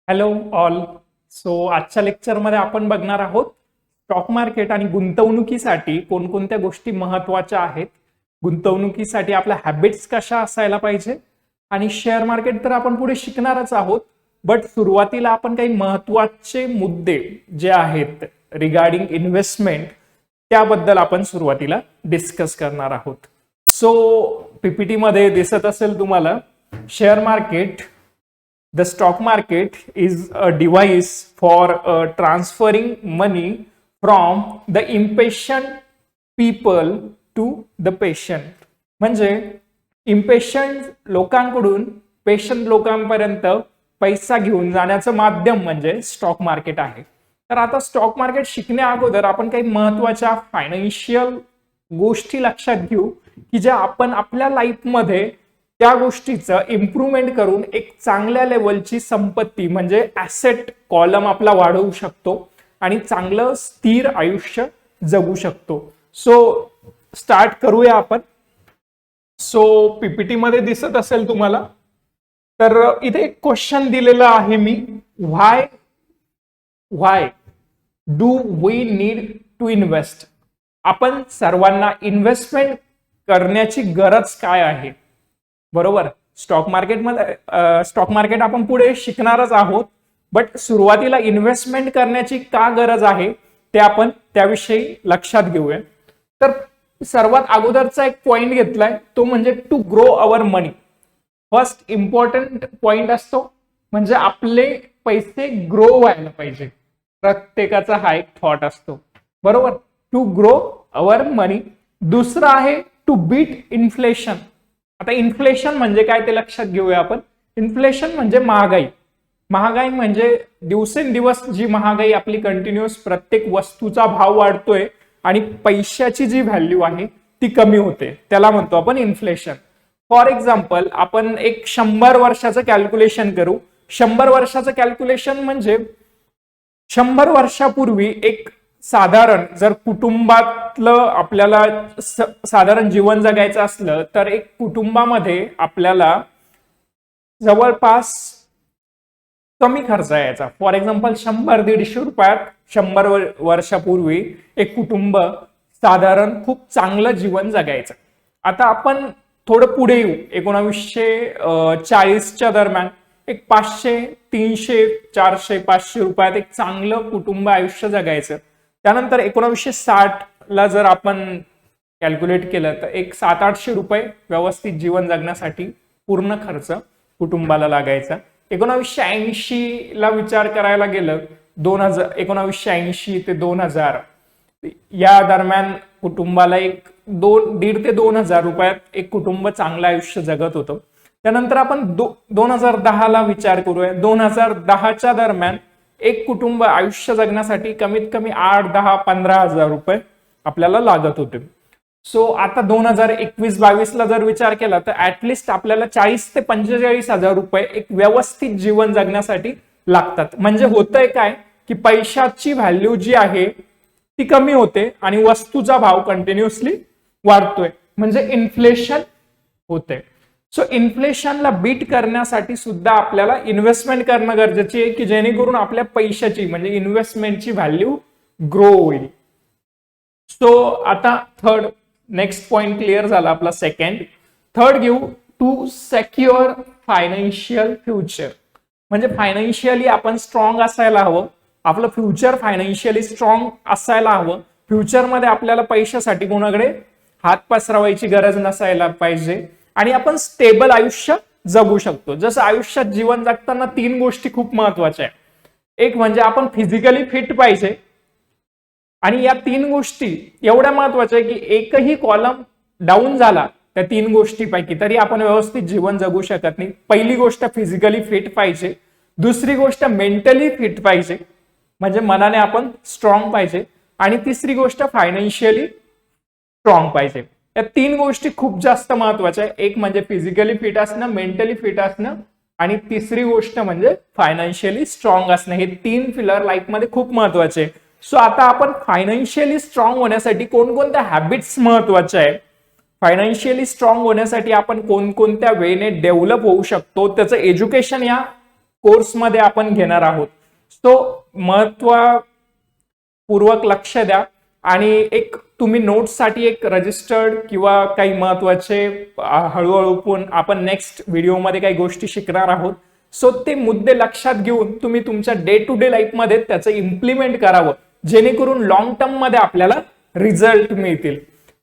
Hello all. आजच्या लेक्चरमध्ये आपण बघणार आहोत स्टॉक मार्केट आणि गुंतवणुकीसाठी कोणकोणत्या गोष्टी महत्वाच्या आहेत. गुंतवणुकीसाठी आपल्या हॅबिट्स कशा असायला पाहिजे आणि शेअर मार्केट तर आपण पुढे शिकणारच आहोत. बट सुरुवातीला आपण काही महत्वाचे मुद्दे जे आहेत रिगार्डिंग इन्व्हेस्टमेंट त्याबद्दल आपण सुरुवातीला डिस्कस करणार आहोत. पीपीटी मध्ये दिसत असेल तुम्हाला share market. The stock market is a device for transferring money from the impatient people to the patient. म्हणजे इम्पेशंट लोकांकडून पेशंट लोकांपर्यंत पैसा घेऊन जाण्याचं माध्यम म्हणजे स्टॉक मार्केट आहे. तर आता स्टॉक मार्केट शिकण्या अगोदर आपण काही महत्वाच्या फायनान्शियल गोष्टी लक्षात घेऊ की ज्या आपण आपल्या लाईफमध्ये त्या गोष्टीचं इम्प्रूव्हमेंट करून एक चांगल्या लेवलची संपत्ती म्हणजे ऍसेट कॉलम आपला वाढवू शकतो आणि चांगलं स्थिर आयुष्य जगू शकतो. स्टार्ट करूया आपण. पीपीटी मध्ये दिसत असेल तुम्हाला. तर इथे एक क्वेश्चन दिलेला आहे मी, why do we need to invest. आपण सर्वांना इन्व्हेस्टमेंट करण्याची गरज काय आहे. बरोबर. स्टॉक मार्केट आपण पुढे शिकणारच आहोत. बट सुरुवातीला इन्व्हेस्टमेंट करण्याची का गरज आहे ते आपण त्याविषयी लक्षात घेऊया. तर सर्वात अगोदरचा एक पॉइंट घेतलाय तो म्हणजे to grow our money. First important point असतो म्हणजे आपले पैसे ग्रो व्हायला पाहिजे. प्रत्येकाचा हा एक थॉट असतो. बरोबर. To grow our money. दुसरं आहे टू बीट इन्फ्लेशन. आता इन्फ्लेशन म्हणजे काय ते लक्षात घेऊया आपण. इन्फ्लेशन म्हणजे महागाई म्हणजे दिवसेंदिवस जी महागाई आपली कंटिन्युअस प्रत्येक वस्तूचा भाव वाढतोय आणि पैशाची जी व्हॅल्यू आहे ती कमी होते त्याला म्हणतो आपण इन्फ्लेशन. फॉर एक्झाम्पल आपण एक 100 वर्षाचं कॅल्क्युलेशन करू. 100 वर्षाचं कॅल्क्युलेशन म्हणजे 100 वर्षापूर्वी एक साधारण जर कुटुंबातलं आपल्याला साधारण जीवन जगायचं असलं तर एक कुटुंबामध्ये आपल्याला जवळपास कमी खर्च यायचा. फॉर एक्झाम्पल 100-150 रुपयात 100 वर्षापूर्वी एक कुटुंब साधारण खूप चांगलं जीवन जगायचं. आता आपण थोडं पुढे येऊ. 1940च्या दरम्यान एक 500, 300, 400, 500 रुपयात एक चांगलं कुटुंब आयुष्य जगायचं. त्यानंतर 1960 ला जर आपण कॅल्क्युलेट केलं तर एक 700-800 रुपये व्यवस्थित जीवन जगण्यासाठी पूर्ण खर्च कुटुंबाला लागायचा. 1980 ला विचार करायला गेलं 1980 ते 2000 या दरम्यान कुटुंबाला एक 1,500 ते 2,000 रुपयात एक कुटुंब चांगलं आयुष्य जगत होतं. त्यानंतर आपण 2010 ला विचार करूया. 2010च्या दरम्यान एक कुटुंब आयुष्य जगण्यासाठी कमीत कमी 8, 10, 15,000 रुपये आपल्याला लागत होते. आता 2021-22 ला जर विचार केला तर ऍटलिस्ट आपल्याला 40 ते 45,000 रुपये एक व्यवस्थित जीवन जगण्यासाठी लागतात. म्हणजे होतंय काय की पैशाची व्हॅल्यू जी आहे ती कमी होते आणि वस्तूचा भाव कंटिन्युअसली वाढतोय म्हणजे इन्फ्लेशन होते. इन्फ्लेशनला बीट करण्यासाठी सुद्धा आपल्याला इन्व्हेस्टमेंट करणं गरजेची आहे की जेणेकरून आपल्या पैशाची म्हणजे इन्व्हेस्टमेंटची व्हॅल्यू ग्रो होईल. आता नेक्स्ट पॉइंट क्लिअर झाला आपला. थर्ड घेऊ टू सेक्युअर फायनान्शियल फ्युचर. म्हणजे फायनान्शियली आपण स्ट्रॉंग असायला हवं. आपलं फ्युचर फायनान्शियली स्ट्रॉंग असायला हवं. फ्युचरमध्ये आपल्याला पैशासाठी कोणाकडे हात पसरवायची गरज नसायला पाहिजे आणि आपण स्टेबल आयुष्य जगू शकतो. जसं आयुष्यात जीवन जगताना 3 गोष्टी खूप महत्वाच्या आहेत. एक म्हणजे आपण फिजिकली फिट पाहिजे आणि या 3 गोष्टी एवढ्या महत्वाच्या आहे की एकही कॉलम डाऊन झाला त्या 3 गोष्टीपैकी तरी आपण व्यवस्थित जीवन जगू शकत नाही. पहिली गोष्ट फिजिकली फिट पाहिजे. दुसरी गोष्ट मेंटली फिट पाहिजे म्हणजे मनाने आपण स्ट्रॉंग पाहिजे. आणि तिसरी गोष्ट फायनान्शियली स्ट्रॉंग पाहिजे. या 3 गोष्टी खूप जास्त महत्वाच्या आहे. एक म्हणजे फिजिकली फिट असणं, मेंटली फिट असणं आणि तिसरी गोष्ट म्हणजे फायनान्शियली स्ट्रॉंग असणं. हे 3 पिलर लाईफमध्ये खूप महत्वाचे. आता आपण फायनान्शियली स्ट्रॉंग होण्यासाठी कोणकोणत्या हॅबिट्स महत्वाच्या आहे, फायनान्शियली स्ट्रॉंग होण्यासाठी आपण कोणकोणत्या वेने डेव्हलप होऊ शकतो, त्याचं एज्युकेशन या कोर्समध्ये आपण घेणार आहोत. सो महत्वपूर्वक लक्ष द्या आणि एक तुम्ही नोट्ससाठी एक रजिस्टर्ड किंवा काही महत्वाचे हळूहळू पण आपण नेक्स्ट व्हिडिओमध्ये काही गोष्टी शिकणार आहोत. सो ते मुद्दे लक्षात घेऊन तुम्ही तुमच्या डे टू डे लाईफमध्ये त्याचं इम्प्लिमेंट करावं, जेणेकरून लॉंग टर्म मध्ये आपल्याला रिझल्ट मिळतील.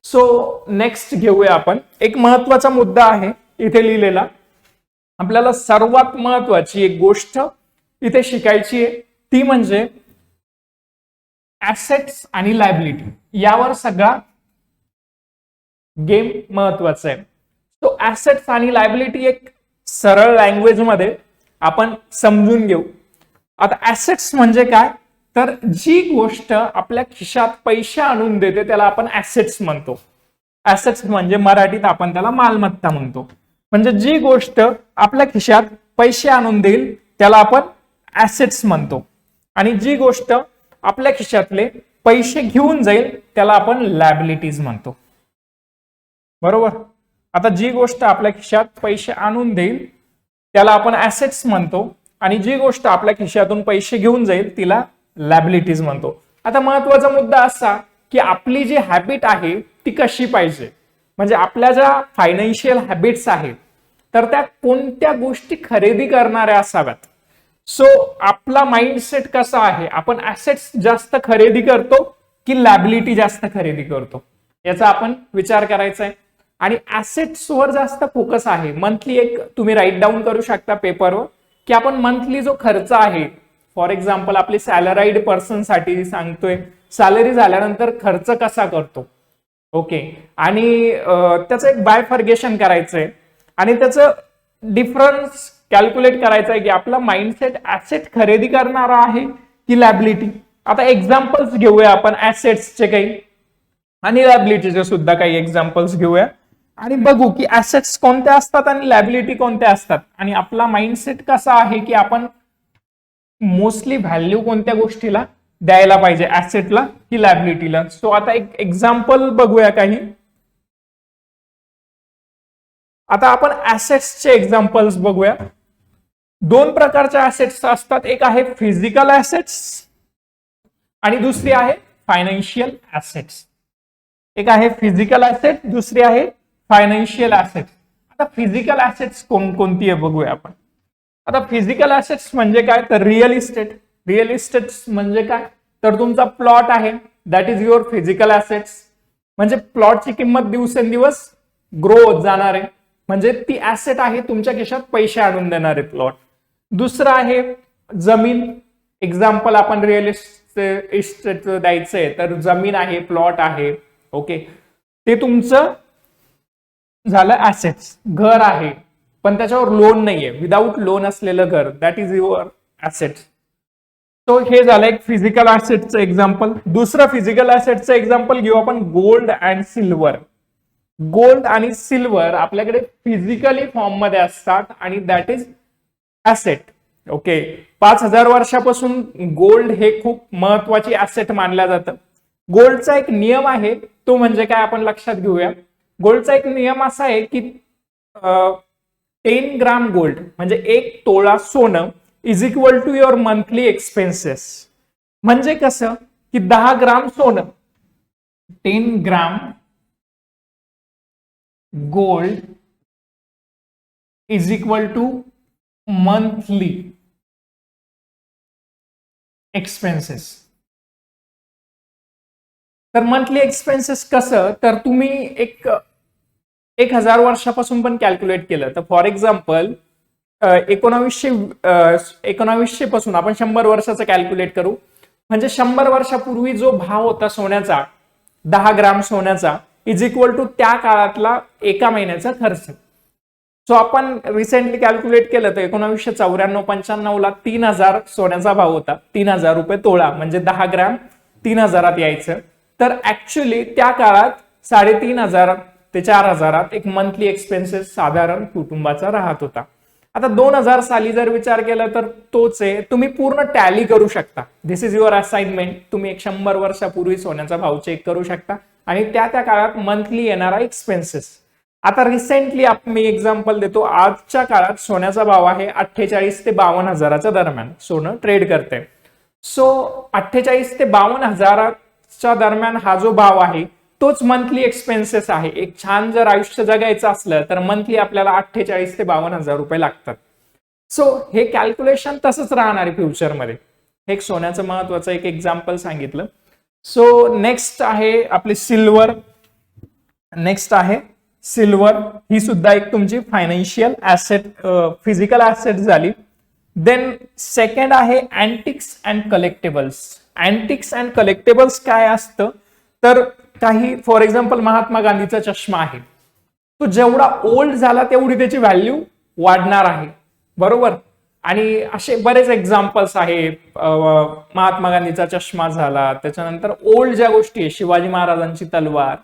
सो नेक्स्ट घेऊया आपण. एक महत्वाचा मुद्दा आहे इथे लिहिलेला. आपल्याला सर्वात महत्वाची एक गोष्ट इथे शिकायची आहे, ती म्हणजे ऍसेट्स आणि लायबिलिटी. यावर सगळा गेम महत्वाचा आहे. तो ऍसेट्स आणि लायबिलिटी एक सरळ लँग्वेज मध्ये आपण समजून घेऊ. आता ऍसेट्स म्हणजे काय, तर जी गोष्ट आपल्या खिशात पैसे आणून देते त्याला आपण ऍसेट्स म्हणतो. ऍसेट्स म्हणजे मराठीत आपण त्याला मालमत्ता म्हणतो. म्हणजे जी गोष्ट आपल्या खिशात पैसे आणून देईल त्याला आपण ऍसेट्स म्हणतो, आणि जी गोष्ट आपल्या खिशातले पैसे घेऊन जाईल त्याला आपण लायबिलिटीज म्हणतो. बरोबर. आता जी गोष्ट आपल्या खिशात पैसे आणून देईल त्याला आपण ऍसेट्स म्हणतो, आणि जी गोष्ट आपल्या खिशातून पैसे घेऊन जाईल तिला लायबिलिटीज म्हणतो. आता महत्वाचा मुद्दा असा की आपली जी हॅबिट आहे ती कशी पाहिजे, म्हणजे आपल्या ज्या फायनान्शियल हॅबिट्स आहेत तर त्या कोणत्या गोष्टी खरेदी करणाऱ्या असाव्यात. सो आपला माइंडसेट कसा आहे, आपण ऍसेट्स जास्त खरेदी करतो की लायबिलिटी जास्त खरेदी करतो, याचा आपण विचार करायचा आहे. आणि ऍसेट्सवर जास्त फोकस आहे. मंथली एक तुम्ही राईट डाऊन करू शकता पेपरवर की आपण मंथली जो खर्च आहे, फॉर एक्झाम्पल आपली सॅलराईड पर्सन साठी सांगतोय, सॅलरी झाल्यानंतर खर्च कसा करतो. ओके. आणि त्याचं एक बायफर्गेशन करायचंय आणि त्याचं डिफरन्स कॅल्क्युलेट करायचं आहे की आपला माइंडसेट ऍसेट खरेदी करणारा आहे की लायबिलिटी. आता एक्झाम्पल्स घेऊया आपण ऍसेट्सचे काही आणि लायबिलिटीचे सुद्धा काही एक्झाम्पल्स घेऊया आणि बघू की ऍसेट्स कोणत्या असतात आणि लायबिलिटी कोणत्या असतात, आणि आपला माइंडसेट कसा आहे की आपण मोस्टली व्हॅल्यू कोणत्या गोष्टीला द्यायला पाहिजे, ऍसेटला की लायबिलिटीला. सो आता एक एक्झाम्पल बघूया काही. आता आपण ऍसेट्सचे एक्झाम्पल्स बघूया. दोन प्रकारच्या ऍसेट्स असतात, एक आहे फिजिकल ऍसेट्स आणि दुसरी आहे फायनान्शियल ऍसेट्स. एक आहे फिजिकल ऍसेट, दुसरी आहे फायनान्शियल ऍसेट्स. आता फिजिकल ऍसेट्स कोणती आहे बघूया आपण. आता फिजिकल ऍसेट्स म्हणजे काय, तर रिअल इस्टेट. रिअल इस्टेट म्हणजे काय, तर तुमचा प्लॉट आहे, that is your physical assets. म्हणजे प्लॉटची किंमत दिवसेंदिवस ग्रो होत जाणार आहे, म्हणजे ती ऍसेट आहे, तुमच्या खिशात पैसे आणून देणारे प्लॉट. दुसरं आहे जमीन. एक्झाम्पल आपण रिअल इस्टेट द्यायचंय तर जमीन आहे, प्लॉट आहे. ओके. ते तुमचं झालं ऍसेट्स. घर आहे पण त्याच्यावर लोन नाहीये, विदाऊट लोन असलेलं घर, that is your assets. So हे झालं एक फिजिकल ऍसेटचं एक्झाम्पल. दुसरं फिजिकल ऍसेटचं एक्झाम्पल घेऊ आपण गोल्ड अँड सिल्वर. गोल्ड आणि सिल्वर आपल्याकडे फिजिकली फॉर्म मध्ये असतात आणि दॅट इज ऍसेट. ओके. 5000 वर्षापासून गोल्ड हे खूप महत्वाची ऍसेट मानलं जातं. गोल्डचा एक नियम आहे, तो म्हणजे काय आपण लक्षात घेऊया. गोल्डचा एक नियम असा आहे की 10 ग्राम गोल्ड म्हणजे 1 तोळा सोनं is equal to your monthly expenses. म्हणजे कसं की 10 ग्राम सोनं, 10 gram gold is equal to monthly expenses. तर मंथली एक्सपेन्सेस कसं, तर तुम्ही 1000 वर्षापासून पण कॅल्क्युलेट केलं तर फॉर एक्झाम्पल 1900 पासून आपण 100 वर्षाचं कॅल्क्युलेट करू. म्हणजे 100 वर्षापूर्वी जो भाव होता सोन्याचा 10 ग्राम सोन्याचा इज इक्वल टू त्या काळातला एका महिन्याचा खर्च. सो आपण रिसेंटली कॅल्क्युलेट केलं तर 1994-95 ला 3000 सोन्याचा भाव होता, 3000 रुपये तोळा, म्हणजे 10 ग्राम 3000 यायचं. तर ऍक्च्युअली त्या काळात 3500 ते 4000 एक मंथली एक्सपेन्सेस साधारण कुटुंबाचा राहत होता. आता 2000 साली जर विचार केला तर तोच आहे. तुम्ही पूर्ण टॅली करू शकता. दिस इज युअर असाइनमेंट. तुम्ही 100 वर्षापूर्वी सोन्याचा भाव चेक करू शकता आणि त्या काळात मंथली येणारा एक्सपेन्सेस. आता रिसेंटली मी एक्झाम्पल देतो, आजच्या काळात सोन्याचा भाव आहे 48 ते 52 हजाराच्या दरम्यान सोनं ट्रेड करते. सो 48 ते 52 हजाराच्या दरम्यान हा जो भाव आहे तोच मंथली एक्सपेन्सेस आहे. एक छान जर आयुष्य जगायचं असलं तर मंथली आपल्याला 48 ते 52 हजार रुपये लागतात. सो हे कॅल्क्युलेशन तसंच राहणार आहे फ्युचरमध्ये. हे एक सोन्याचं महत्वाचं एक एक्झाम्पल सांगितलं. सो नेक्स्ट आहे आपली सिल्वर. नेक्स्ट आहे सिल्वर, ही सुद्धा एक तुमची फायनान्शियल ऍसेट, फिजिकल ऍसेट झाली. देन सेकंड आहे अँटिक्स अँड कलेक्टेबल्स. अँटिक्स अँड कलेक्टेबल्स काय असतं तर काही, फॉर एक्झाम्पल महात्मा गांधीचा चष्मा आहे, तो जेवढा ओल्ड झाला तेवढी त्याची व्हॅल्यू वाढणार आहे, बरोबर. आणि असे बरेच एक्झाम्पल्स आहे. महात्मा गांधीचा चष्मा झाला, त्याच्यानंतर ओल्ड ज्या गोष्टी आहे, शिवाजी महाराजांची तलवार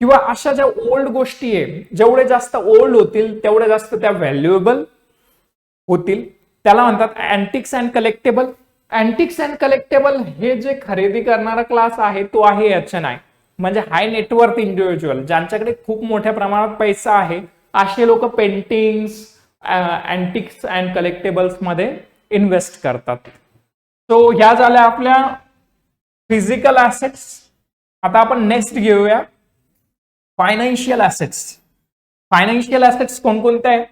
किंवा अशा ज्या ओल्ड गोष्टी आहे, जेवढे जास्त ओल्ड होतील तेवढे जास्त त्या व्हॅल्युएबल होतील. त्याला म्हणतात अँटिक्स अँड कलेक्टेबल. अँटिक्स अँड कलेक्टेबल हे जे खरेदी करणारा क्लास आहे तो आहे HNI, म्हणजे हाय नेटवर्थ इंडिव्हिज्युअल, ज्यांच्याकडे खूप मोठ्या प्रमाणात पैसा आहे असे लोक पेंटिंग्स, अँटिक्स अँड कलेक्टेबल्स मध्ये इन्व्हेस्ट करतात. सो ह्या झाल्या आपल्या फिजिकल ऍसेट्स. आता आपण नेक्स्ट घेऊया फायनान्शियल ऍसेट्स. फायनान्शियल ऍसेट्स कोणकोणते आहे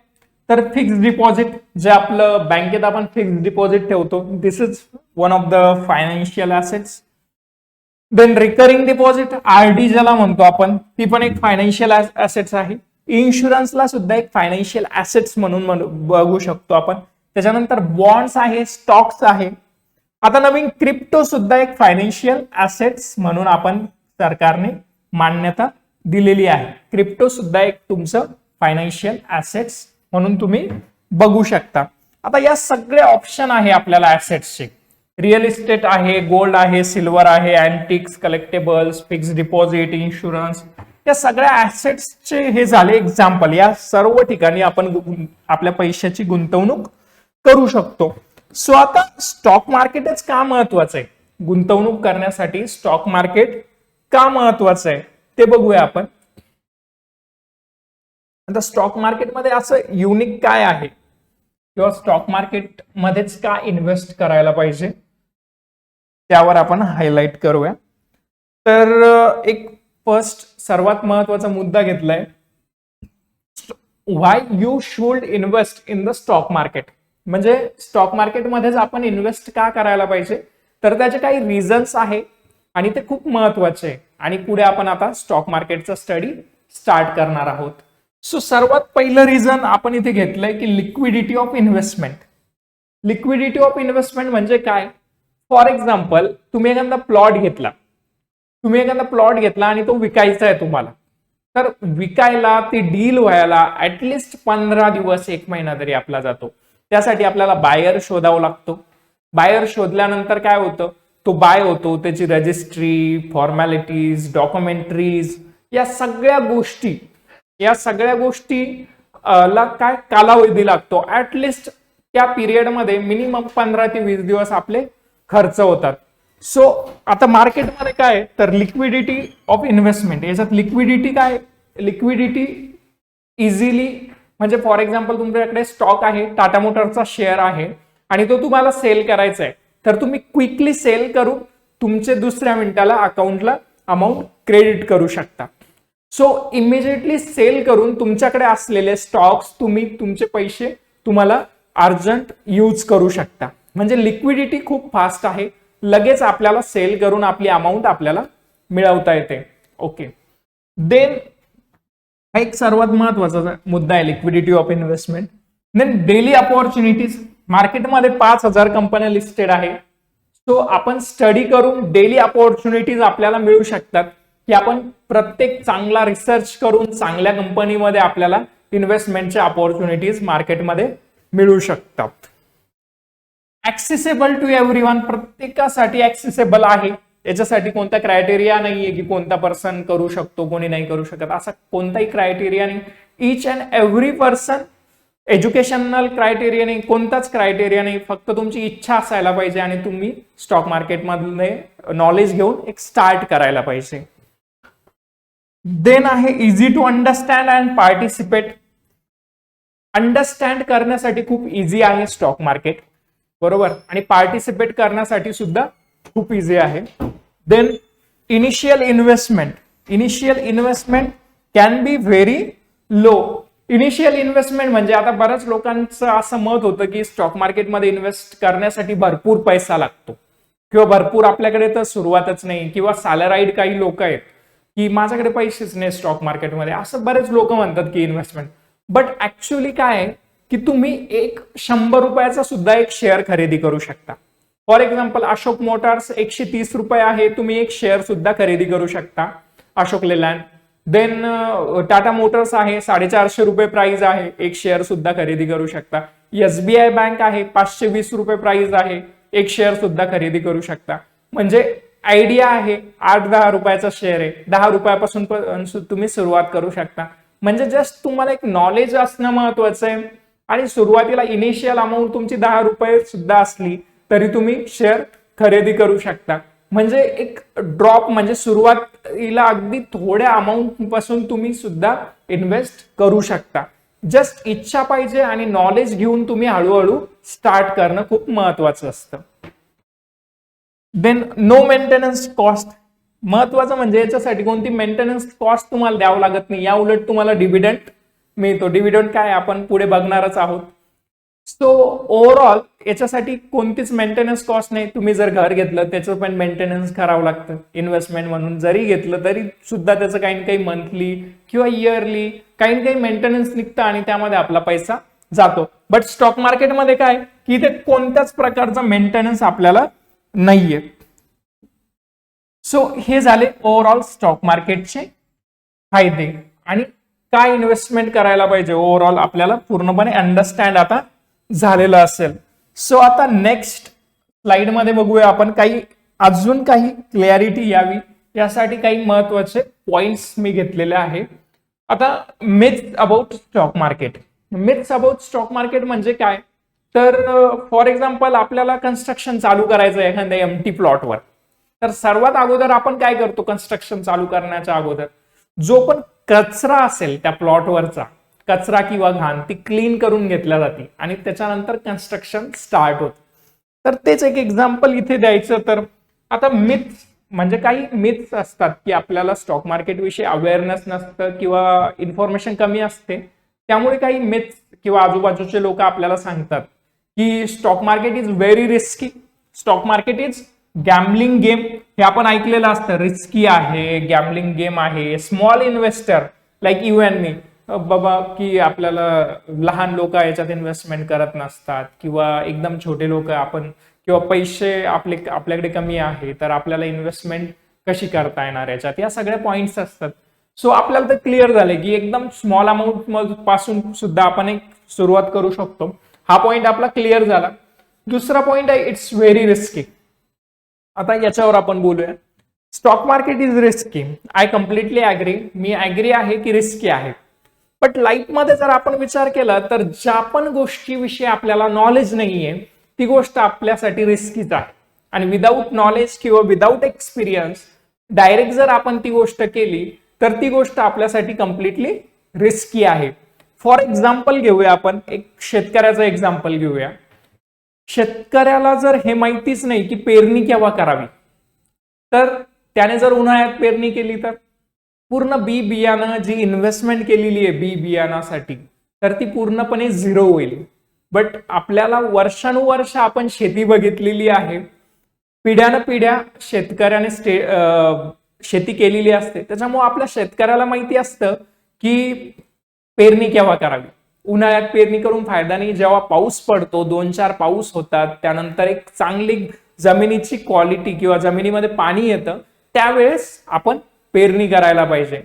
तर फिक्स्ड डिपॉझिट, जे आपलं बँकेत आपण फिक्स्ड डिपॉझिट ठेवतो, this is one of the financial assets. Then recurring deposit, RD ज्याला म्हणतो आपण, ती पण एक फायनान्शियल ऍसेट्स आहे. इन्शुरन्सला सुद्धा एक फायनान्शियल ऍसेट्स म्हणून बघू शकतो आपण. त्याच्यानंतर बॉन्ड्स आहे, स्टॉक्स आहे. आता नवीन क्रिप्टो सुद्धा एक फायनान्शियल ऍसेट्स म्हणून आपण सरकारने मान्यता दिलेली आहे. क्रिप्टो सुद्धा एक तुमचं फायनान्शियल ऍसेट्स म्हणून तुम्ही बघू शकता. आता या सगळे ऑप्शन आहे आपल्याला ऍसेट्सचे. रिअल इस्टेट आहे, गोल्ड आहे, सिल्वर आहे, अँटिक्स, कलेक्टेबल्स, फिक्स्ड डिपॉझिट, इन्शुरन्स, या सगळ्या ऍसेट्सचे हे झाले एक्झाम्पल. या सर्व ठिकाणी आपण आपल्या पैशाची गुंतवणूक करू शकतो. सो आता स्टॉक मार्केटच का महत्वाचं आहे, गुंतवणूक करण्यासाठी स्टॉक मार्केट का महत्वाचं आहे ते बघूया आपण. आता स्टॉक मार्केटमध्ये असं युनिक काय आहे किंवा स्टॉक मार्केट मध्येच का इन्व्हेस्ट करायला पाहिजे त्यावर आपण हायलाइट करूया. तर एक फर्स्ट सर्वात महत्वाचा मुद्दा घेतलाय, why you should invest in the stock market. म्हणजे स्टॉक मार्केटमध्येच आपण इन्व्हेस्ट का करायला पाहिजे, तर त्याचे काही रिझन्स आहे आणि ते खूप महत्वाचे आहे. आणि पुढे आपण आता स्टॉक मार्केटचा स्टडी स्टार्ट करणार आहोत. सो सर्वात पहिलं रिझन आपण इथे घेतलंय की liquidity of investment. Liquidity of investment म्हणजे काय, फॉर एक्झाम्पल तुम्ही एखादा प्लॉट घेतला आणि तो विकायचा आहे तुम्हाला, तर विकायला ती डील व्हायला ऍटलिस्ट 15 दिवस 1 महिना तरी आपला जातो. त्यासाठी आपल्याला बायर शोधावा लागतो. बायर शोधल्यानंतर काय होतं, तो बाय होतो, त्याची रजिस्ट्री, फॉर्मॅलिटीज, डॉक्युमेंटरीज, या सगळ्या गोष्टी ला काय कालावधी लागतो. ऍटलिस्ट त्या पिरियडमध्ये मिनिमम 15 ते 20 दिवस आपले खर्च होतात. सो आता मार्केटमध्ये काय तर लिक्विडिटी ऑफ इन्व्हेस्टमेंट, याच्यात लिक्विडिटी काय, लिक्विडिटी इझिली, म्हणजे फॉर एक्झाम्पल तुमच्याकडे स्टॉक आहे, टाटा मोटरचा शेअर आहे आणि तो तुम्हाला सेल करायचा आहे, तर तुम्ही क्विकली सेल करून तुमचे दुसऱ्या मिनिटाला अकाउंटला अमाऊंट क्रेडिट करू शकता. सो इमिजिएटली सेल करून तुमच्याकडे असलेले स्टॉक्स तुमचे पैसे तुम्हाला अर्जंट यूज करू शकता. म्हणजे लिक्विडिटी खूप फास्ट आहे, लगेच आपल्याला सेल करून आपली अमाऊंट आपल्याला मिळवता येते. ओके, देन हा एक सर्वात महत्वाचा मुद्दा आहे liquidity of investment. Then daily opportunities. मार्केटमध्ये 5,000 कंपन्या लिस्टेड आहे. सो आपण स्टडी करून डेली अपॉर्च्युनिटीज आपल्याला मिळू शकतात की आपण प्रत्येक चांगला रिसर्च करून चांगल्या कंपनीमध्ये आपल्याला इन्व्हेस्टमेंटच्या अपॉर्च्युनिटीज मार्केटमध्ये मिळू शकतात. ऍक्सेसेबल टू एव्हरीवन, प्रत्येकासाठी ऍक्सेसेबल आहे. याच्यासाठी कोणता क्रायटेरिया नाहीये की कोणता पर्सन करू शकतो कोणी नाही करू शकत, असा कोणताही क्रायटेरिया नाही. Each and every person, educational criteria नाही, कोणताच क्रायटेरिया नाही, फक्त तुमची इच्छा असायला पाहिजे आणि तुम्ही स्टॉक मार्केटमधले नॉलेज घेऊन एक स्टार्ट करायला पाहिजे. देन आहे easy to understand and participate. Understand करण्यासाठी खूप इझी आहे स्टॉक मार्केट, बरोबर, आणि पार्टिसिपेट करण्यासाठी सुद्धा खूप इझी आहे. Then initial investment can be very low. Initial investment म्हणजे आता बऱ्याच लोकांचं असं मत होतं की स्टॉक मार्केटमध्ये इन्व्हेस्ट करण्यासाठी भरपूर पैसा लागतो किंवा भरपूर आपल्याकडे तर सुरुवातच नाही, किंवा सॅलराईड काही लोक आहेत की माझ्याकडे पैसेच नाही स्टॉक मार्केटमध्ये, असं बरेच लोक म्हणतात की इन्व्हेस्टमेंट. बट ऍक्च्युअली काय आहे की तुम्ही एक 100 रुपयाचा सुद्धा एक शेअर खरेदी करू शकता. फॉर एक्झाम्पल अशोक मोटार्स 130 रुपये आहे, तुम्ही एक शेअर सुद्धा खरेदी करू शकता Ashok Leyland. Then Tata Motors आहे 450 रुपये प्राइस आहे, एक शेअर सुद्धा खरेदी करू शकता. SBI बँक आहे 520 रुपये प्राइस आहे, एक शेअर सुद्धा खरेदी करू शकता. म्हणजे आयडिया आहे 8-10 रुपयाचा शेअर आहे, 10 रुपयापासून तुम्ही सुरुवात करू शकता. म्हणजे जस्ट तुम्हाला एक नॉलेज असणं महत्वाचं आहे, आणि सुरुवातीला इनिशियल अमाऊंट तुमची 10 रुपये सुद्धा असली तरी तुम्ही शेअर खरेदी करू शकता. म्हणजे एक ड्रॉप म्हणजे सुरुवातीला अगदी थोड्या अमाऊंट पासून तुम्ही सुद्धा इन्व्हेस्ट करू शकता. जस्ट इच्छा पाहिजे आणि नॉलेज घेऊन तुम्ही हळूहळू स्टार्ट करणं खूप महत्वाचं असतं. Then no maintenance cost. महत्वाचं म्हणजे याच्यासाठी कोणती मेंटेनन्स कॉस्ट तुम्हाला द्यावं लागत नाही, या उलट तुम्हाला डिव्हिडंड मिळतो. डिव्हिडंड काय आपण पुढे बघणारच आहोत. सो ओव्हरऑल याच्यासाठी कोणतीच मेंटेनन्स कॉस्ट नाही. तुम्ही जर घर घेतलं त्याचं पण मेंटेनन्स करावं लागतं, इन्व्हेस्टमेंट म्हणून जरी घेतलं तरी सुद्धा त्याचं काही ना काही मंथली किंवा इयरली काही ना काही मेंटेनन्स निघतं आणि त्यामध्ये आपला पैसा जातो. बट स्टॉक मार्केटमध्ये काय की इथे कोणत्याच प्रकारचा मेंटेनन्स आपल्याला नाहीये. सो हे झाले ओव्हरऑल स्टॉक मार्केटचे फायदे आणि काय इन्व्हेस्टमेंट करायला पाहिजे. ओव्हरऑल आपल्याला पूर्णपणे अंडरस्टँड आता झालेलं असेल. सो आता नेक्स्ट स्लाइड मध्ये बघूया आपण अजून काही क्लॅरिटी यावी यासाठी काही महत्वाचे पॉइंट्स मी घेतलेले आहे. आता myths about stock market. Myths about stock market म्हणजे काय, तर फॉर एक्झाम्पल आपल्याला कन्स्ट्रक्शन चालू करायचं आहे एखाद्या एम्प्टी प्लॉटवर, तर सर्वात अगोदर आपण काय करतो, कन्स्ट्रक्शन चालू करण्याच्या अगोदर जो पण कचरा असेल त्या प्लॉटवरचा कचरा किंवा घाण ती क्लीन करून घेतल्या जाते आणि त्याच्यानंतर कन्स्ट्रक्शन स्टार्ट होतं. तर तेच एक एक्झाम्पल इथे द्यायचं तर आता मिथ्स म्हणजे काही मिथ्स असतात की आपल्याला स्टॉक मार्केट विषयी अवेअरनेस नसतं किंवा इन्फॉर्मेशन कमी असते, त्यामुळे काही मिथ्स किंवा आजूबाजूचे लोक आपल्याला सांगतात की stock market is very risky, stock market is gambling game. हे आपण ऐकलेलं असतं, रिस्की आहे, गॅम्बलिंग गेम आहे. Small investor like you and me बाबा की आपल्याला लहान लोक याच्यात इन्व्हेस्टमेंट करत नसतात किंवा एकदम छोटे लोक आपण किंवा पैसे आपल्याकडे कमी आहे तर आपल्याला इन्व्हेस्टमेंट कशी करता येणार याच्यात, या सगळ्या पॉइंट्स असतात. सो आपल्याला तर क्लिअर झाले की एकदम स्मॉल अमाऊंट पासून सुद्धा आपण एक सुरुवात करू शकतो. हा पॉइंट आपला क्लिअर झाला. दुसरा पॉइंट आहे इट्स व्हेरी रिस्की. आता याच्यावर आपण बोलूया. Stock market is risky. I completely agree. मी ऍग्री आहे की रिस्की आहे. बट लाईफमध्ये जर आपण विचार केला तर ज्या पण गोष्टीविषयी आपल्याला नॉलेज नाहीये ती गोष्ट आपल्यासाठी रिस्कीच आहे. आणि विदाऊट नॉलेज किंवा विदाऊट एक्सपिरियन्स डायरेक्ट जर आपण ती गोष्ट केली तर ती गोष्ट आपल्यासाठी कम्प्लिटली रिस्की आहे. फॉर एक्झाम्पल घेऊया, आपण एक शेतकऱ्याचं एक्झाम्पल घेऊया. शेतकऱ्याला जर हे माहितीच नाही की पेरणी केव्हा करावी, तर त्याने जर उन्हाळ्यात पेरणी केली तर पूर्ण बी बियाणं जी इन्व्हेस्टमेंट केलेली आहे बी बियाणासाठी तर ती पूर्णपणे झिरो होईल. बट आपल्याला वर्षानुवर्ष आपण शेती बघितलेली आहे, पिढ्यानं पिढ्या शेतकऱ्याने शेती केलेली असते, त्याच्यामुळे आपल्या शेतकऱ्याला माहिती असतं की पेरणी केव्हा करावी. उन्हाळ्यात पेरणी करून फायदा नाही. जेव्हा पाऊस पडतो 2-4 पाऊस होतात त्यानंतर एक चांगली जमिनीची क्वालिटी किंवा जमिनीमध्ये पाणी येतं त्यावेळेस आपण पेरणी करायला पाहिजे.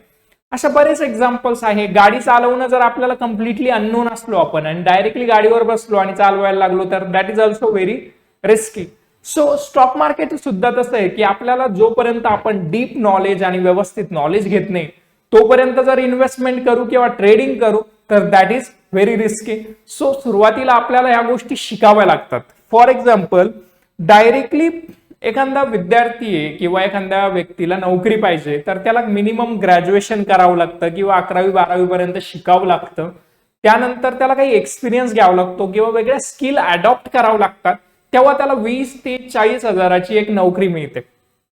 अशा बरेच एक्झाम्पल्स आहे. गाडी चालवणं जर आपल्याला कम्प्लिटली अननोन असलो आपण आणि डायरेक्टली गाडीवर बसलो आणि चालवायला लागलो तर that is also very risky. So stock market सुद्धा तसं आहे की आपल्याला जोपर्यंत आपण डीप नॉलेज आणि व्यवस्थित नॉलेज घेत नाही तोपर्यंत जर इन्व्हेस्टमेंट करू किंवा ट्रेडिंग करू तर that is very risky. So सुरुवातीला आपल्याला या गोष्टी शिकाव्या लागतात. फॉर एक्झाम्पल डायरेक्टली एखादा विद्यार्थी आहे किंवा एखाद्या व्यक्तीला नोकरी पाहिजे तर त्याला मिनिमम ग्रॅज्युएशन करावं लागतं किंवा 11वी-12वी पर्यंत शिकावं लागतं. त्यानंतर त्याला काही एक्सपिरियन्स घ्यावा लागतो किंवा वेगळ्या स्किल अडॉप्ट करावं लागतात, तेव्हा त्याला 20 ते 40 हजाराची एक नोकरी मिळते.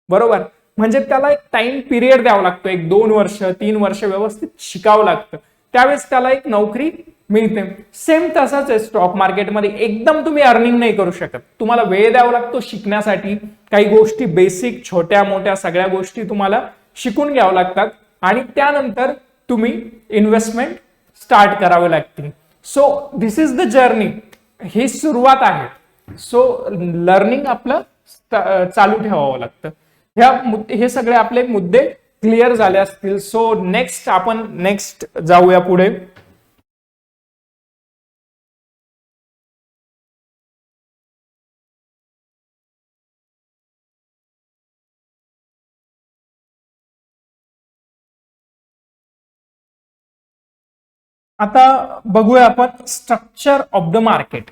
बरोबर, म्हणजे त्याला एक टाइम पिरियड द्यावा लागतो, एक 2 वर्ष 3 वर्ष व्यवस्थित शिकावं लागतं, त्यावेळेस त्याला एक नोकरी मिळते. सेम तसंच आहे स्टॉक मार्केटमध्ये. एकदम तुम्ही अर्निंग नाही करू शकत, तुम्हाला वेळ द्यावा लागतो शिकण्यासाठी. काही गोष्टी बेसिक छोट्या मोठ्या सगळ्या गोष्टी तुम्हाला शिकून घ्याव्या लागतात आणि त्यानंतर तुम्ही इन्व्हेस्टमेंट स्टार्ट करावे लागतील. So this is the journey, ही सुरुवात आहे. सो लर्निंग आपलं चालू ठेवावं लागतं. हे सगळे आपले मुद्दे क्लिअर झाले असतील. सो नेक्स्ट आपण जाऊया पुढे. आता बघूया आपण structure of the market.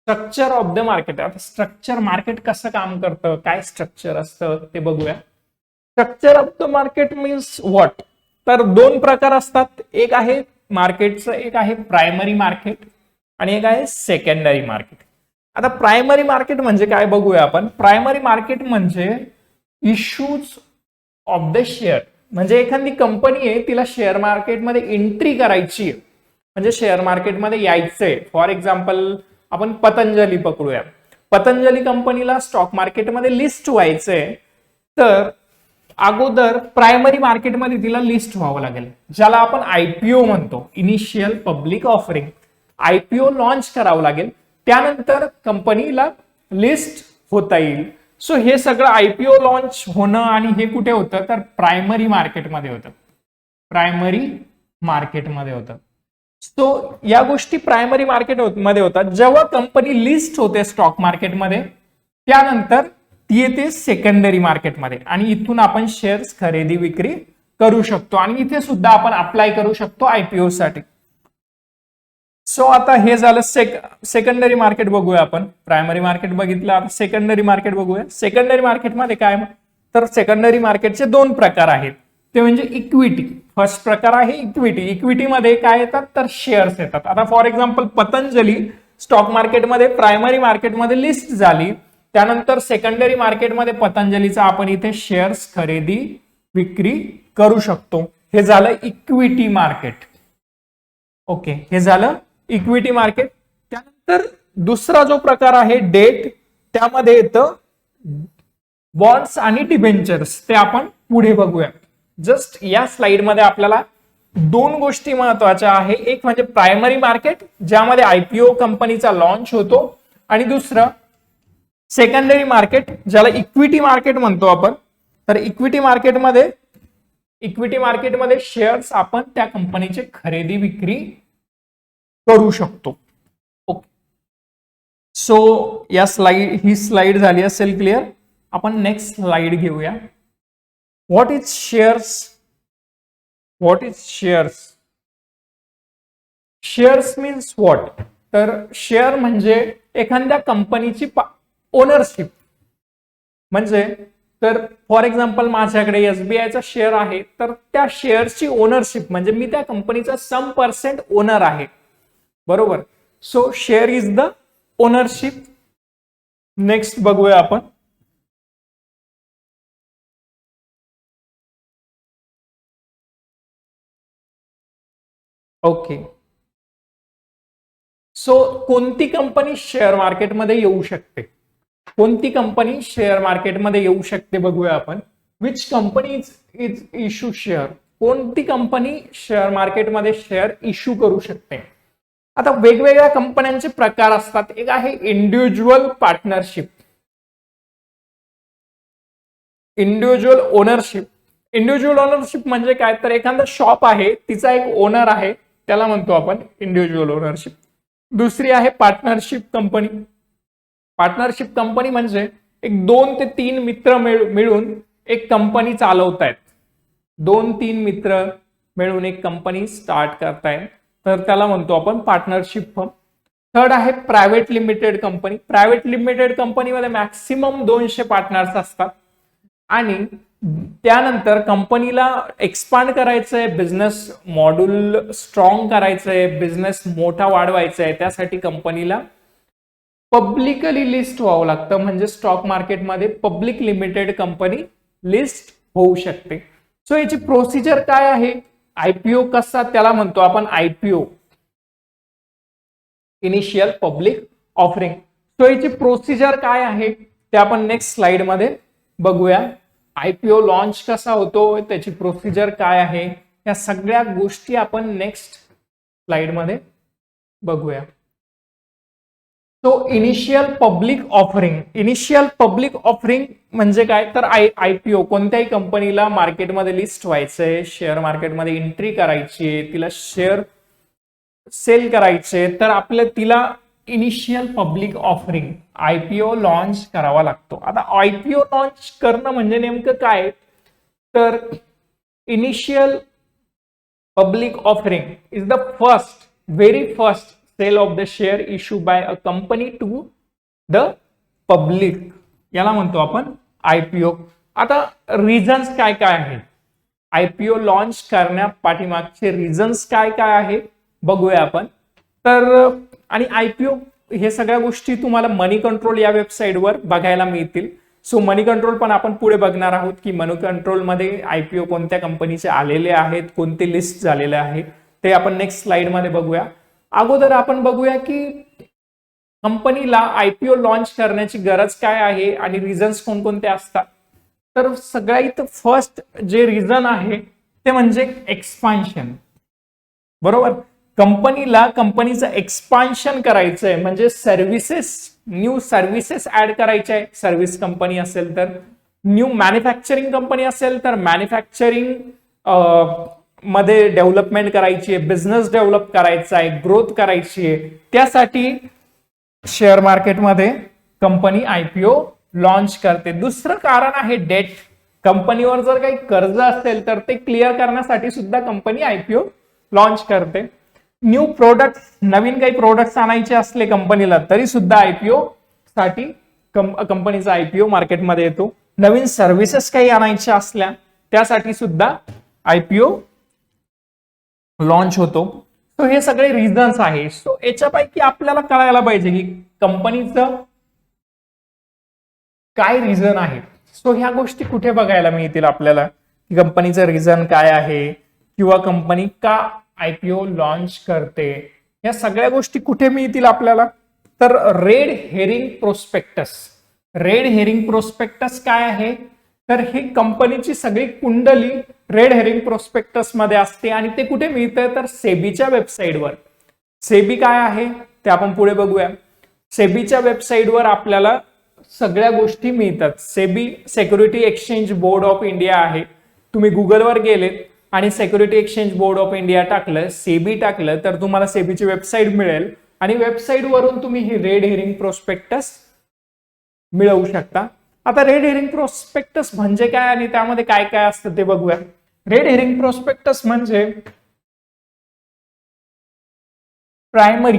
Structure of the market, आता स्ट्रक्चर मार्केट कसं काम करतं, काय स्ट्रक्चर असतं ते बघूया. Structure of the market means what. तर 2 प्रकार असतात, एक आहे मार्केटचं, एक आहे प्रायमरी मार्केट आणि एक आहे सेकंडरी मार्केट. आता प्रायमरी मार्केट म्हणजे काय बघूया आपण. प्रायमरी मार्केट म्हणजे इश्यूज ऑफ द शेअर. म्हणजे एखादी कंपनी आहे, तिला शेअर मार्केटमध्ये एंट्री करायची आहे, म्हणजे शेअर मार्केटमध्ये यायचंय. फॉर एक्झाम्पल आपण पतंजली पकडूया. पतंजली कंपनीला स्टॉक मार्केटमध्ये लिस्ट व्हायचंय, तर अगोदर प्रायमरी मार्केटमध्ये तिला लिस्ट व्हावं लागेल, ज्याला आपण आयपीओ म्हणतो, initial public offering. IPO launch करावं लागेल, त्यानंतर कंपनीला लिस्ट होता येईल. सो हे सगळं आयपीओ लॉन्च होणं आणि हे कुठे होतं, तर प्रायमरी मार्केटमध्ये होतं. प्रायमरी मार्केटमध्ये होतं. सो या गोष्टी प्रायमरी मार्केट मध्ये होतात. जेव्हा कंपनी लिस्ट होते स्टॉक मार्केटमध्ये, त्यानंतर ती येते सेकंडरी मार्केटमध्ये आणि इथून आपण शेअर्स खरेदी विक्री करू शकतो आणि इथे सुद्धा आपण अप्लाय करू शकतो आयपीओ साठी. सो आता हे झालं सेकंडरी मार्केट. बघूया आपण. प्रायमरी मार्केट बघितलं, आता सेकंडरी मार्केट बघूया. सेकंडरी मार्केटमध्ये काय, तर सेकंडरी मार्केटचे 2 प्रकार आहेत, ते म्हणजे इक्विटी. फर्स्ट प्रकार आहे इक्विटी. इक्विटीमध्ये काय येतात, तर शेअर्स येतात. आता फॉर एक्झाम्पल पतंजली स्टॉक मार्केटमध्ये प्रायमरी मार्केटमध्ये लिस्ट झाली, त्यानंतर सेकंडरी मार्केटमध्ये पतंजलीचा आपण इथे शेअर्स खरेदी विक्री करू शकतो. हे झालं इक्विटी मार्केट. ओके, हे झालं इक्विटी मार्केट. त्यानंतर दुसरा जो प्रकार आहे डेट, त्यामध्ये येतं बॉन्ड्स आणि डिबेंचर्स. ते आपण पुढे बघूया. जस्ट या स्लाइड मध्ये आपल्याला 2 गोष्टी महत्वाच्या आहे. एक म्हणजे प्रायमरी मार्केट, ज्यामध्ये आयपीओ कंपनीचा लॉन्च होतो, आणि दुसरं सेकंडरी मार्केट, ज्याला इक्विटी मार्केट म्हणतो आपण. तर इक्विटी मार्केटमध्ये शेअर्स आपण त्या कंपनीचे खरेदी विक्री करू शकतो. ओके, सो ही स्लाइड झाली असेल क्लिअर. आपण नेक्स्ट स्लाइड घेऊया. What is shares. Shares means what. तर शेअर म्हणजे एखाद्या कंपनीची ओनरशिप. म्हणजे तर फॉर एक्झाम्पल माझ्याकडे एसबीआयचा शेअर आहे, तर त्या शेअरची ओनरशिप म्हणजे मी त्या कंपनीचा सम % ओनर आहे. बरोबर. So share is the ownership. Next बघूया आपण. ओके, सो कोणती कंपनी शेअर मार्केटमध्ये येऊ शकते, बघूया आपण. Which company is issue share. कोणती कंपनी शेअर मार्केटमध्ये शेअर इश्यू करू शकते. आता वेगवेगळ्या कंपन्यांचे प्रकार असतात. एक आहे इंडिव्हिज्युअल पार्टनरशिप, इंडिव्हिज्युअल ओनरशिप म्हणजे काय, तर एखादा शॉप आहे, तिचा एक ओनर आहे, त्याला म्हणतो आपण इंडिव्हिज्युअल ओनरशिप. दुसरी आहे पार्टनरशिप कंपनी म्हणजे एक 2 ते 3 मित्र मिळून एक कंपनी चालवतायत. 2-3 मित्र मिळून एक कंपनी स्टार्ट करतायत, तर त्याला म्हणतो आपण पार्टनरशिप फर्म. थर्ड आहे private limited company. Private limited कंपनीमध्ये मॅक्सिमम 200 पार्टनर्स असतात आणि त्यानंतर कंपनीला एक्सपांड करायचंय, बिझनेस मॉड्यूल स्ट्रॉंग करायचंय, बिझनेस मोठा वाढवायचा आहे, त्यासाठी कंपनीला पब्लिकली लिस्ट व्हावं लागतं. म्हणजे स्टॉक मार्केटमध्ये पब्लिक लिमिटेड कंपनी लिस्ट होऊ शकते. सो याची प्रोसिजर काय आहे, आयपीओ कसा त्याला म्हणतो आपण, IPO initial public offering. So याची प्रोसिजर काय आहे ते आपण नेक्स्ट स्लाइड मध्ये बघूया. आयपीओ लॉन्च कसा होतो, त्याची प्रोसिजर काय आहे, या सगळ्या गोष्टी आपण नेक्स्ट स्लाइड मध्ये बघूया. So initial public offering. Initial public offering म्हणजे काय, तर आयपीओ कोणत्याही कंपनीला मार्केटमध्ये लिस्ट व्हायचंय, शेअर मार्केटमध्ये एंट्री करायची, तिला शेअर सेल करायचे, तर तिला initial public offering IPO launch करावा लागतो. आता आयपीओ लॉन्च करणं म्हणजे नेमकं काय, तर initial public offering is the very first sale of the share issue by a company to the public, याला म्हणतो आपण आयपीओ. आता रिझन्स काय काय आहे, आयपीओ लॉन्च करण्या पाठीमागचे रिझन्स काय काय आहे बघूया आपण. तर आणि आयपीओ हे सगळ्या गोष्टी तुम्हाला मनी कंट्रोल या वेबसाईटवर बघायला मिळतील. सो मनी कंट्रोल पण आपण पुढे बघणार आहोत की मनी कंट्रोल मध्ये आयपीओ कोणत्या कंपनीचे आलेले आहेत, कोणते लिस्ट झालेले आहे, ते आपण नेक्स्ट स्लाइड मध्ये बघूया. अगोदर आपण बघूया की कंपनीला आयपीओ लॉन्च करण्याची गरज काय आहे आणि रिझन्स कोणकोणते असतात. तर सगळ्यात फर्स्ट जे रिझन आहे ते म्हणजे एक्सपान्शन. बरोबर, कंपनीला कंपनीचं एक्सपान्शन करायचंय, म्हणजे न्यू सर्व्हिसेस ऍड करायचे आहे. सर्व्हिस कंपनी असेल तर, न्यू मॅन्युफॅक्चरिंग कंपनी असेल तर मॅन्युफॅक्चरिंग मध्ये डेव्हलपमेंट करायची आहे, बिझनेस डेव्हलप करायचा आहे, ग्रोथ करायची आहे, त्यासाठी शेअर मार्केटमध्ये कंपनी आयपीओ लॉन्च करते. दुसरं कारण आहे डेट. कंपनीवर जर काही कर्ज असेल तर ते क्लिअर करण्यासाठी सुद्धा कंपनी आयपीओ लॉन्च करते. न्यू प्रोडक्ट, नवीन काही प्रोडक्ट्स आणायचे असले कंपनीला तरी सुद्धा आयपीओ साठी कंपनीचा आयपीओ मार्केटमध्ये येतो. नवीन सर्व्हिसेस काही आणायच्या असल्या त्यासाठी सुद्धा आयपीओ लॉन्च होतो. सो हे सगळे रिझन्स आहे. सो याच्यापैकी आपल्याला कळायला पाहिजे की कंपनीचं काय रिझन आहे. सो ह्या गोष्टी कुठे बघायला मिळतील आपल्याला, की कंपनीचं रिझन काय आहे किंवा कंपनी का आयपीओ लॉन्च करते, या सगळ्या गोष्टी कुठे मिळतील आपल्याला, तर red herring prospectus. Red herring prospectus काय आहे, तर ही कंपनीची सगळी कुंडली रेड हेरिंग प्रोस्पेक्टस मध्ये असते आणि ते कुठे मिळतं, तर सेबीच्या वेबसाईटवर. सेबी काय आहे ते आपण पुढे बघूया. सेबीच्या वेबसाईटवर आपल्याला सगळ्या गोष्टी मिळतात. SEBI security exchange board of India आहे. तुम्ही गुगलवर गेलेत आणि security exchange board of India टाकलं, सेबी टाकलं, तर तुम्हाला सेबीची वेबसाईट मिळेल आणि वेबसाईटवरून तुम्ही ही रेड हेरिंग प्रोस्पेक्टस मिळवू शकता. आता रेड हेरिंग प्रोस्पेक्टस म्हणजे काय आणि त्यामध्ये काय काय असतं ते बघूया. रेड हेरिंग प्रोस्पेक्टस म्हणजे प्रायमरी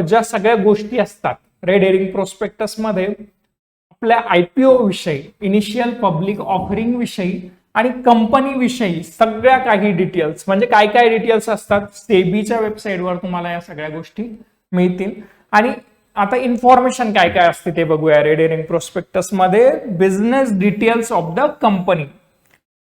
ज्या सगळ्या गोष्टी असतात रेड हेरिंग प्रोस्पेक्टस मध्ये, आपल्या आयपीओ विषयी, इनिशियल पब्लिक ऑफरिंग विषयी आणि कंपनी विषयी सगळ्या काही डिटेल्स, म्हणजे काय काय डिटेल्स असतात सेबीच्या वेबसाईटवर तुम्हाला या सगळ्या गोष्टी मिळतील. आणि आता इन्फॉर्मेशन काय काय असते ते बघूया. रेड हेरिंग प्रोस्पेक्टस मध्ये business details of the company.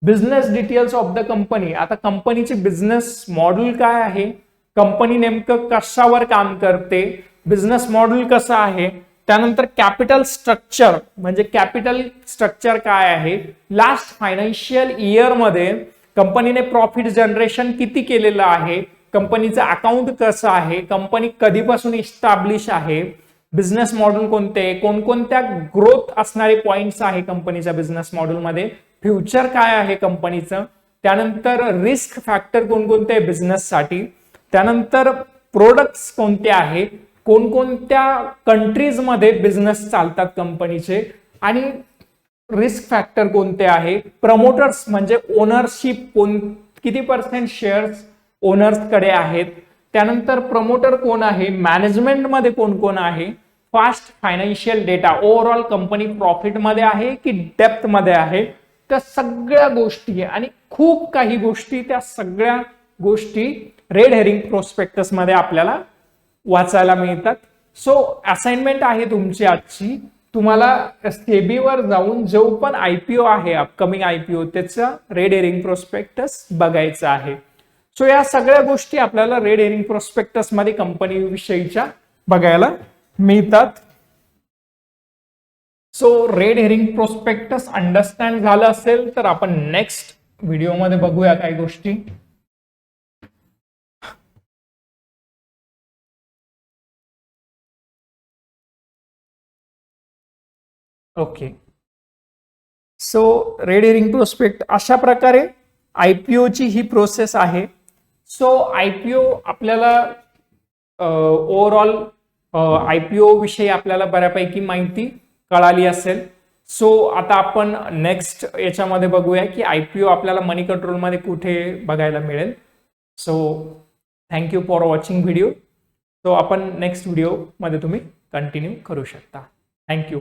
Business details of the company. आता कंपनीचे बिझनेस मॉडेल काय आहे, कंपनी नेमकं कशावर काम करते, बिझनेस मॉडेल कसं आहे, त्यानंतर कॅपिटल स्ट्रक्चर, म्हणजे कॅपिटल स्ट्रक्चर काय आहे, लास्ट फायनान्शियल इयर मध्ये कंपनीने प्रॉफिट जनरेशन किती केलेलं आहे, कंपनीचं अकाउंट कसं आहे, कंपनी कधीपासून इस्टॅब्लिश आहे, बिझनेस मॉडेल कोणते, कोणकोणत्या ग्रोथ असणारे पॉइंट्स आहे कंपनीच्या बिझनेस मॉडेलमध्ये, फ्युचर काय आहे कंपनीचं, त्यानंतर रिस्क फॅक्टर कोणकोणते बिझनेससाठी, त्यानंतर प्रोडक्ट्स कोणते आहे, कोणकोणत्या कंट्रीज मध्ये बिझनेस चालतात कंपनीचे, आणि रिस्क फॅक्टर कोणते आहे, प्रमोटर्स म्हणजे ओनरशिप किती % शेअर्स ओनर्स कडे आहेत, त्यानंतर प्रमोटर कोण आहे, मॅनेजमेंटमध्ये कोण कोण आहे, fast financial data, overall company profit मध्ये आहे की डेप्थ मध्ये आहे, त्या सगळ्या गोष्टी आणि खूप काही गोष्टी, त्या सगळ्या गोष्टी रेड हेरिंग प्रोस्पेक्टस मध्ये आपल्याला वाचायला मिळतात. सो असाइनमेंट आहे तुमची आजची, तुम्हाला सेबीवर जाऊन जो पण आयपीओ आहे, अपकमिंग आयपीओ, त्याचा रेड हेरिंग प्रोस्पेक्टस बघायचा आहे. सो या सगळ्या गोष्टी आपल्याला रेड हेरिंग प्रोस्पेक्टस मध्ये कंपनी विषयीच्या बघायला मिळतात. So red herring prospectus understand झालं असेल तर आपण नेक्स्ट व्हिडिओमध्ये बघूया काही गोष्टी. Okay, so red herring prospect अशा प्रकारे आयपीओ ची ही प्रोसेस आहे. सो आयपीओ आपल्याला ओव्हरऑल आयपीओ विषयी आपल्याला बऱ्यापैकी माहिती कळाली असेल. सो आता आपण नेक्स्ट याच्यामध्ये बघूया की आयपीओ आपल्याला मनी कंट्रोल मध्ये कुठे बघायला मिळेल. So thank you for watching video. So आपण नेक्स्ट व्हिडिओ मध्ये तुम्ही कंटिन्यू करू शकता. थँक्यू.